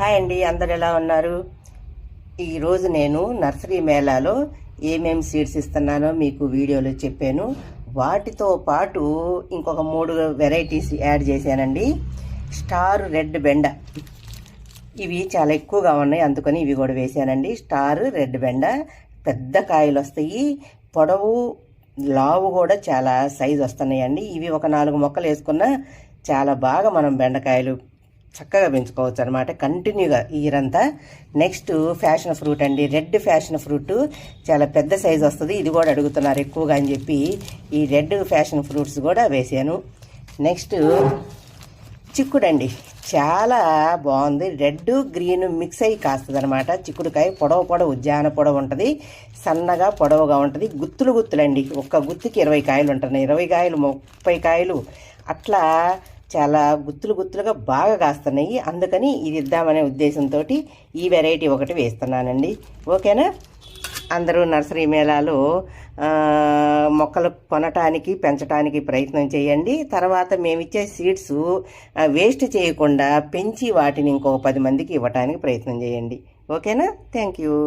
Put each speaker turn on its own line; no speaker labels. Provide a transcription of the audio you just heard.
Hi అండి, అందరు ఎలా ఉన్నారు? ఈరోజు నేను నర్సరీ మేళాలో ఏమేమి సీడ్స్ ఇస్తున్నానో మీకు వీడియోలో చెప్పాను. వాటితో పాటు ఇంకొక 3 వెరైటీస్ యాడ్ చేశానండి. స్టార్ రెడ్ బెండ, ఇవి చాలా ఎక్కువగా ఉన్నాయి, అందుకని ఇవి కూడా వేసానండి. స్టార్ రెడ్ బెండ పెద్ద కాయలు వస్తాయి, పొడవు లావు కూడా చాలా సైజు వస్తున్నాయండి. ఇవి ఒక 4 మొక్కలు వేసుకున్నా చాలా బాగా మనం బెండకాయలు చక్కగా పెంచుకోవచ్చు అనమాట, కంటిన్యూగా ఇయరంతా. నెక్స్ట్ ఫ్యాషన్ ఫ్రూట్ అండి, రెడ్ ఫ్యాషన్ ఫ్రూట్ చాలా పెద్ద సైజు వస్తుంది, ఇది కూడా అడుగుతున్నారు ఎక్కువగా అని చెప్పి ఈ రెడ్ ఫ్యాషన్ ఫ్రూట్స్ కూడా వేసాను. నెక్స్ట్ చిక్కుడు అండి, చాలా బాగుంది, రెడ్ గ్రీన్ మిక్స్ అయ్యి కాస్తుంది అనమాట. చిక్కుడుకాయ పొడవు జాన పొడవు ఉంటుంది, సన్నగా పొడవుగా ఉంటుంది, గుత్తులండి. ఒక్క గుత్తికి 20 కాయలు ఉంటున్నాయి, 20 కాయలు 30 కాయలు అట్లా చాలా గుత్తులుగా బాగా కాస్తున్నాయి. అందుకని ఇది ఇద్దామనే ఉద్దేశంతో ఈ వెరైటీ ఒకటి వేస్తున్నానండి. ఓకేనా? అందరూ నర్సరీ మేళాలో మొక్కలు కొనటానికి పెంచడానికి ప్రయత్నం చేయండి. తర్వాత మేమిచ్చే సీడ్స్ వేస్ట్ చేయకుండా పెంచి వాటిని ఇంకొక 10 మందికి ఇవ్వటానికి ప్రయత్నం చేయండి. ఓకేనా? Thank you.